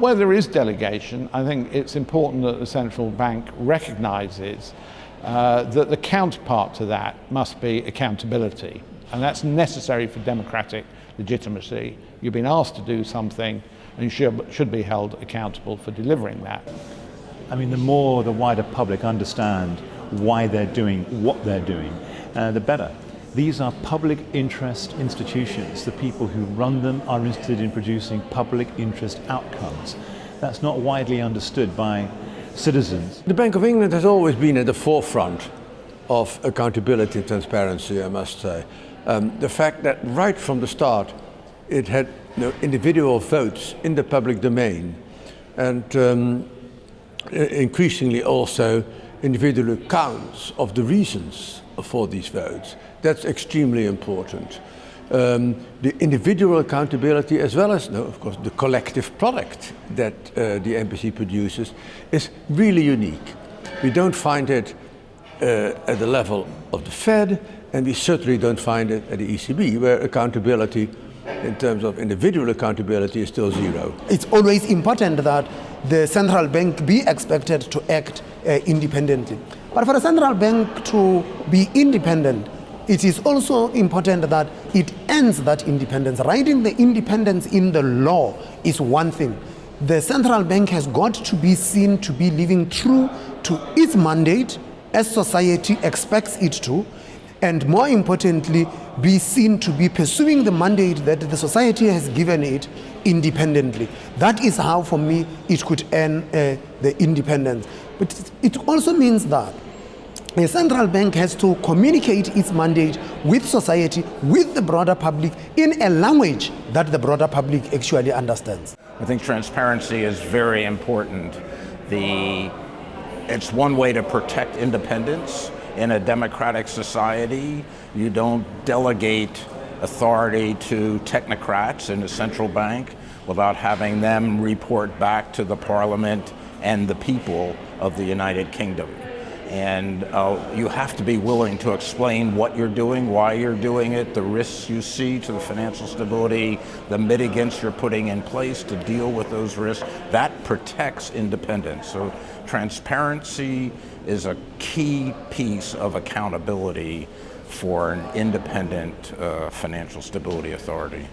Where there is delegation, I think it's important that the central bank recognises that the counterpart to that must be accountability, and that's necessary for democratic legitimacy. You've been asked to do something and you should be held accountable for delivering that. I mean, the more the wider public understand why they're doing what they're doing, the better. These are public interest institutions. The people who run them are interested in producing public interest outcomes. That's not widely understood by citizens. The Bank of England has always been at the forefront of accountability and transparency, I must say. The fact that right from the start it had individual votes in the public domain, and increasingly also individual accounts of the reasons for these votes. That's extremely important. The individual accountability, as well as, of course, the collective product that the MPC produces, is really unique. We don't find it at the level of the Fed, and we certainly don't find it at the ECB, where accountability in terms of individual accountability is still zero. It's always important that the central bank be expected to act independently. But for the central bank to be independent, it is also important that it ends that independence. Writing the independence in the law is one thing. The central bank has got to be seen to be living true to its mandate as society expects it to, and more importantly, be seen to be pursuing the mandate that the society has given it independently. That is how, for me, it could end the independence. But it also means that the central bank has to communicate its mandate with society, with the broader public, in a language that the broader public actually understands. I think transparency is very important. It's one way to protect independence. In a democratic society, you don't delegate authority to technocrats in the central bank without having them report back to the Parliament and the people of the United Kingdom. And you have to be willing to explain what you're doing, why you're doing it, the risks you see to the financial stability, the mitigants you're putting in place to deal with those risks. That protects independence. So transparency is a key piece of accountability for an independent financial stability authority.